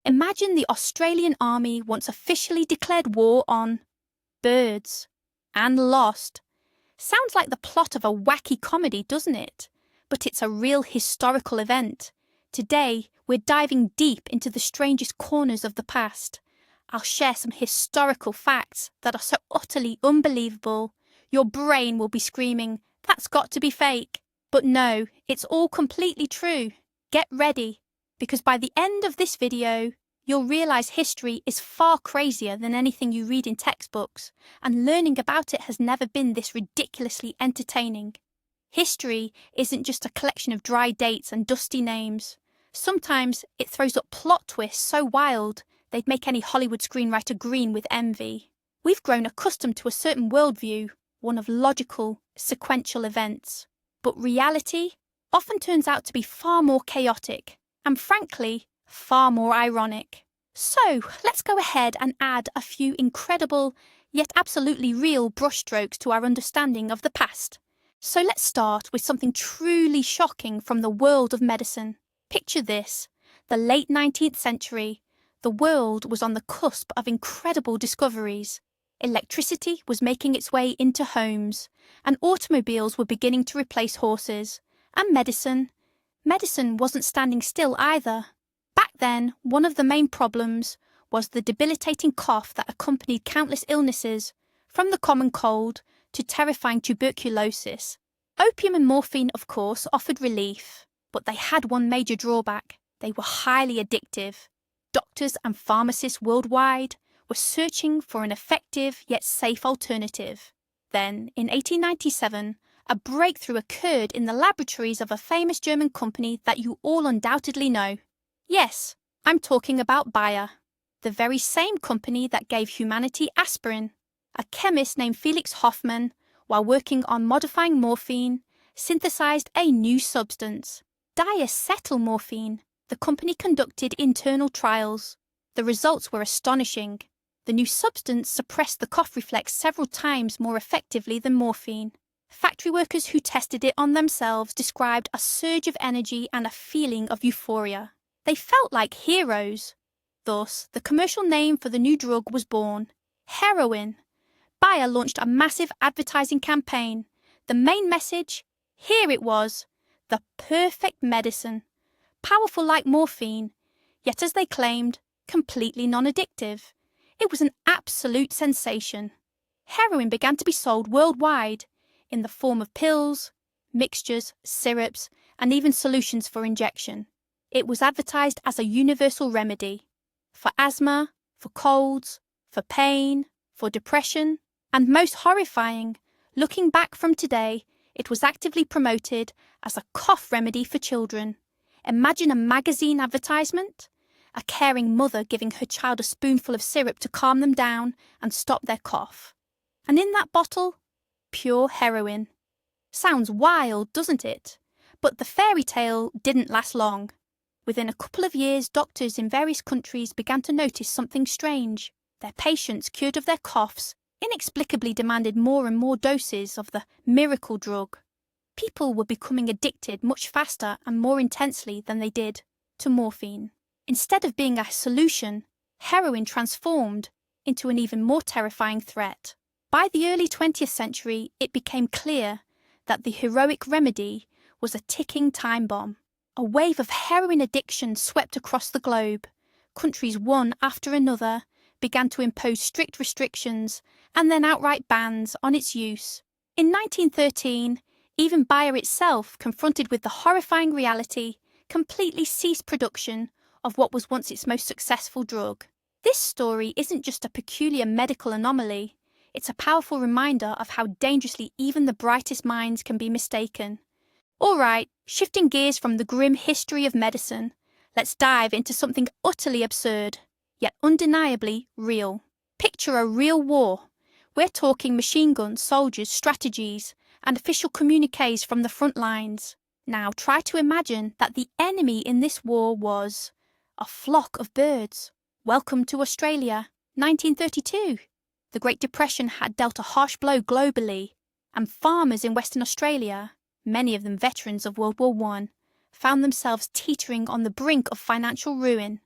Imagine the Australian Army once officially declared war on birds and lost. Sounds like the plot of a wacky comedy, doesn't it? But it's a real historical event. Today, we're diving deep into the strangest corners of the past. I'll share some historical facts that are so utterly unbelievable, your brain will be screaming, "That's got to be fake." But no, it's all completely true. Get ready, because by the end of this video, you'll realise history is far crazier than anything you read in textbooks, and learning about it has never been this ridiculously entertaining. History isn't just a collection of dry dates and dusty names. Sometimes it throws up plot twists so wild they'd make any Hollywood screenwriter green with envy. We've grown accustomed to a certain worldview, one of logical, sequential events. But reality often turns out to be far more chaotic, and frankly, far more ironic. So, let's go ahead and add a few incredible, yet absolutely real brushstrokes to our understanding of the past. So let's start with something truly shocking from the world of medicine. Picture this, the late 19th century. The world was on the cusp of incredible discoveries. Electricity was making its way into homes, and automobiles were beginning to replace horses. And medicine wasn't standing still either. Back then, one of the main problems was the debilitating cough that accompanied countless illnesses, from the common cold to terrifying tuberculosis. Opium and morphine, of course, offered relief, but they had one major drawback. They were highly addictive. Doctors and pharmacists worldwide were searching for an effective yet safe alternative. Then, in 1897, a breakthrough occurred in the laboratories of a famous German company that you all undoubtedly know. Yes, I'm talking about Bayer, the very same company that gave humanity aspirin. A chemist named Felix Hoffmann, while working on modifying morphine, synthesized a new substance, diacetyl-morphine. The company conducted internal trials. The results were astonishing. The new substance suppressed the cough reflex several times more effectively than morphine. Factory workers who tested it on themselves described a surge of energy and a feeling of euphoria. They felt like heroes. Thus, the commercial name for the new drug was born, heroin. Bayer launched a massive advertising campaign. The main message? Here it was, the perfect medicine. Powerful like morphine, yet as they claimed, completely non-addictive. It was an absolute sensation. Heroin began to be sold worldwide, in the form of pills, mixtures, syrups, and even solutions for injection. It was advertised as a universal remedy for asthma, for colds, for pain, for depression, and most horrifying, looking back from today, it was actively promoted as a cough remedy for children. Imagine a magazine advertisement, a caring mother giving her child a spoonful of syrup to calm them down and stop their cough. And in that bottle, pure heroin. Sounds wild, doesn't it? But the fairy tale didn't last long. Within a couple of years, doctors in various countries began to notice something strange. Their patients, cured of their coughs, inexplicably demanded more and more doses of the miracle drug. People were becoming addicted much faster and more intensely than they did to morphine. Instead of being a solution, heroin transformed into an even more terrifying threat. By the early 20th century, it became clear that the heroic remedy was a ticking time bomb. A wave of heroin addiction swept across the globe. Countries one after another began to impose strict restrictions and then outright bans on its use. In 1913, even Bayer itself, confronted with the horrifying reality, completely ceased production of what was once its most successful drug. This story isn't just a peculiar medical anomaly, it's a powerful reminder of how dangerously even the brightest minds can be mistaken. Alright, shifting gears from the grim history of medicine, let's dive into something utterly absurd, yet undeniably real. Picture a real war. We're talking machine guns, soldiers, strategies, and official communiques from the front lines. Now try to imagine that the enemy in this war was a flock of birds. Welcome to Australia, 1932. The Great Depression had dealt a harsh blow globally, and farmers in Western Australia, many of them veterans of World War I, found themselves teetering on the brink of financial ruin.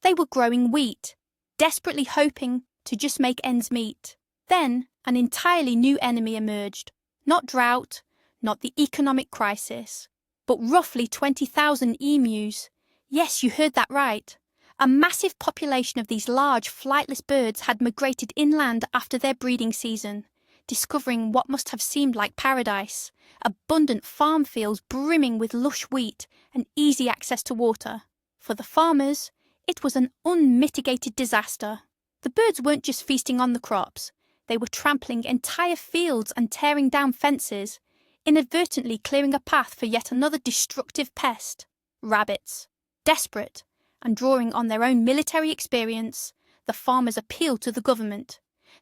They were growing wheat, desperately hoping to just make ends meet. Then an entirely new enemy emerged. Not drought, not the economic crisis, but roughly 20,000 emus. Yes, you heard that right. A massive population of these large, flightless birds had migrated inland after their breeding season, discovering what must have seemed like paradise, abundant farm fields brimming with lush wheat and easy access to water. For the farmers, it was an unmitigated disaster. The birds weren't just feasting on the crops, they were trampling entire fields and tearing down fences, inadvertently clearing a path for yet another destructive pest, rabbits. Desperate, and drawing on their own military experience, the farmers appealed to the government.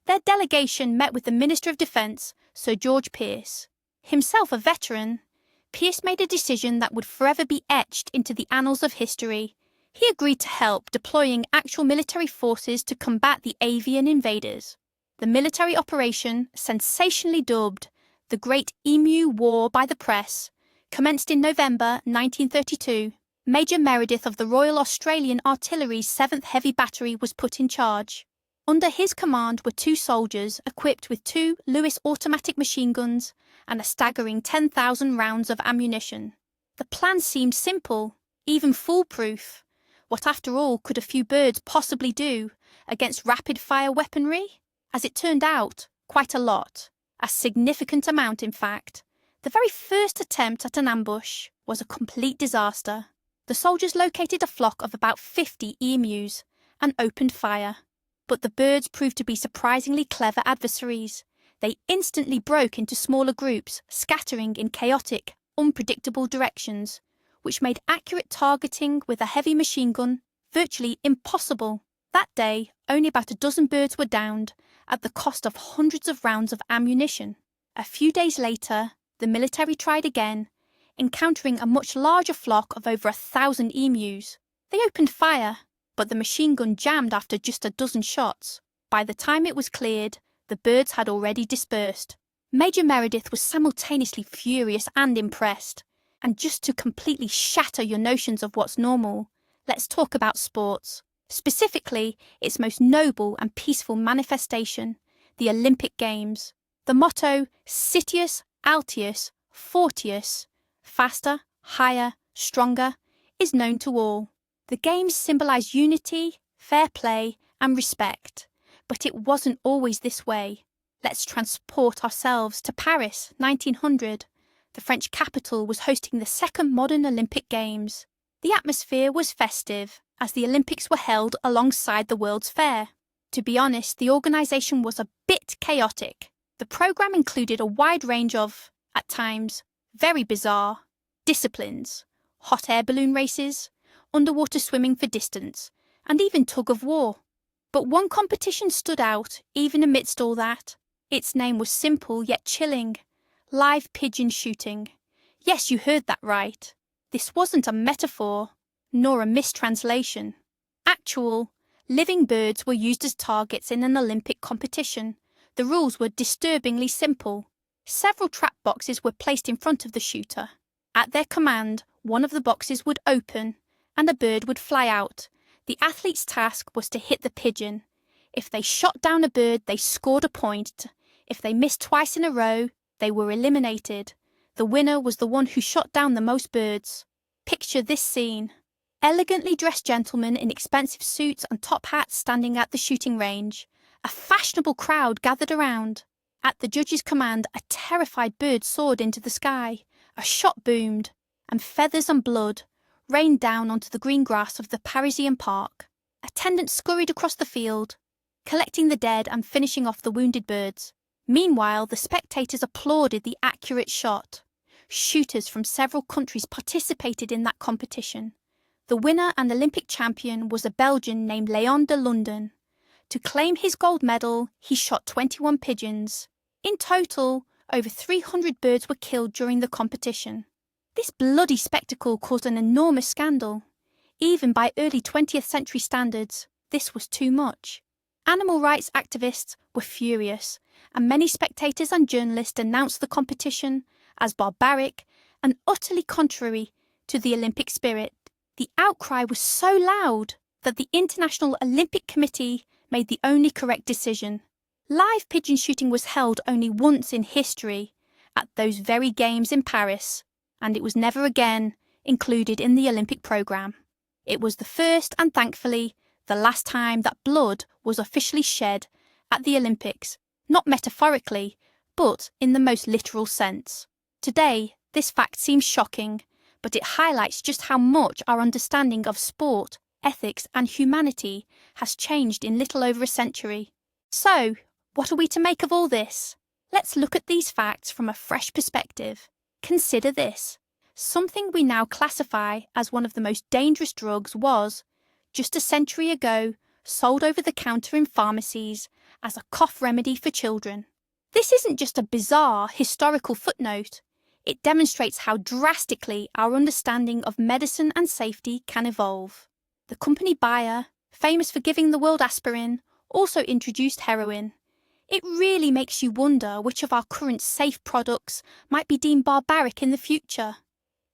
Their delegation met with the Minister of Defence, Sir George Pearce. Himself a veteran, Pearce made a decision that would forever be etched into the annals of history. He agreed to help, deploying actual military forces to combat the avian invaders. The military operation, sensationally dubbed the Great Emu War by the press, commenced in November 1932. Major Meredith of the Royal Australian Artillery's 7th Heavy Battery was put in charge. Under his command were 2 soldiers equipped with 2 Lewis automatic machine guns and a staggering 10,000 rounds of ammunition. The plan seemed simple, even foolproof. What, after all, could a few birds possibly do against rapid-fire weaponry? As it turned out, quite a lot. A significant amount, in fact. The very first attempt at an ambush was a complete disaster. The soldiers located a flock of about 50 emus and opened fire. But the birds proved to be surprisingly clever adversaries. They instantly broke into smaller groups, scattering in chaotic, unpredictable directions, which made accurate targeting with a heavy machine gun virtually impossible. That day, only about a dozen birds were downed, at the cost of hundreds of rounds of ammunition. A few days later, the military tried again, encountering a much larger flock of over 1,000 emus. They opened fire, but the machine gun jammed after just a dozen shots. By the time it was cleared, the birds had already dispersed. Major Meredith was simultaneously furious and impressed. And just to completely shatter your notions of what's normal, let's talk about sports. Specifically, its most noble and peaceful manifestation, the Olympic Games. The motto, Citius, Altius, Fortius, faster, higher, stronger, is known to all. The Games symbolise unity, fair play and respect. But it wasn't always this way. Let's transport ourselves to Paris, 1900. The French capital was hosting the second modern Olympic Games. The atmosphere was festive, as the Olympics were held alongside the World's Fair. To be honest, the organisation was a bit chaotic. The programme included a wide range of, at times, very bizarre disciplines: hot air balloon races, underwater swimming for distance, and even tug-of-war. But one competition stood out, even amidst all that. Its name was simple yet chilling: live pigeon shooting. Yes, you heard that right. This wasn't a metaphor, nor a mistranslation. Actual, living birds were used as targets in an Olympic competition. The rules were disturbingly simple. Several trap boxes were placed in front of the shooter. At their command, one of the boxes would open, and a bird would fly out. The athlete's task was to hit the pigeon. If they shot down a bird, they scored a point. If they missed twice in a row, they were eliminated. The winner was the one who shot down the most birds. Picture this scene. Elegantly dressed gentlemen in expensive suits and top hats standing at the shooting range. A fashionable crowd gathered around. At the judge's command, a terrified bird soared into the sky. A shot boomed, and feathers and blood rained down onto the green grass of the Parisian park. Attendants scurried across the field, collecting the dead and finishing off the wounded birds. Meanwhile, the spectators applauded the accurate shot. Shooters from several countries participated in that competition. The winner and Olympic champion was a Belgian named Léon de London. To claim his gold medal, he shot 21 pigeons. In total, over 300 birds were killed during the competition. This bloody spectacle caused an enormous scandal. Even by early 20th century standards, this was too much. Animal rights activists were furious, and many spectators and journalists denounced the competition as barbaric and utterly contrary to the Olympic spirit. The outcry was so loud that the International Olympic Committee made the only correct decision. Live pigeon shooting was held only once in history, at those very games in Paris, and it was never again included in the Olympic programme. It was the first and, thankfully, the last time that blood was officially shed at the Olympics, not metaphorically, but in the most literal sense. Today, this fact seems shocking, but it highlights just how much our understanding of sport, ethics and humanity has changed in little over a century. So, what are we to make of all this? Let's look at these facts from a fresh perspective. Consider this. Something we now classify as one of the most dangerous drugs was, just a century ago, sold over the counter in pharmacies as a cough remedy for children. This isn't just a bizarre historical footnote. It demonstrates how drastically our understanding of medicine and safety can evolve. The company Bayer, famous for giving the world aspirin, also introduced heroin. It really makes you wonder which of our current safe products might be deemed barbaric in the future.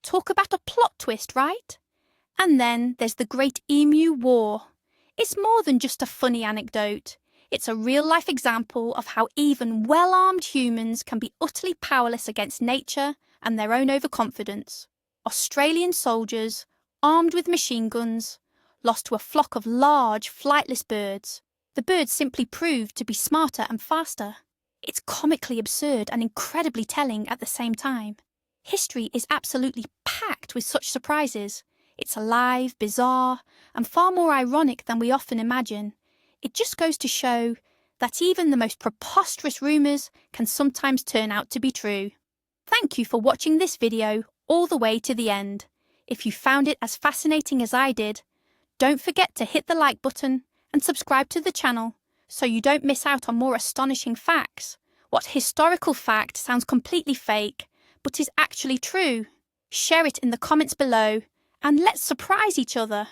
Talk about a plot twist, right? And then there's the Great Emu War. It's more than just a funny anecdote. It's a real-life example of how even well-armed humans can be utterly powerless against nature and their own overconfidence. Australian soldiers, armed with machine guns, lost to a flock of large, flightless birds. The birds simply proved to be smarter and faster. It's comically absurd and incredibly telling at the same time. History is absolutely packed with such surprises. It's alive, bizarre, and far more ironic than we often imagine. It just goes to show that even the most preposterous rumours can sometimes turn out to be true. Thank you for watching this video all the way to the end. If you found it as fascinating as I did, don't forget to hit the like button and subscribe to the channel so you don't miss out on more astonishing facts. What historical fact sounds completely fake but is actually true? Share it in the comments below and let's surprise each other.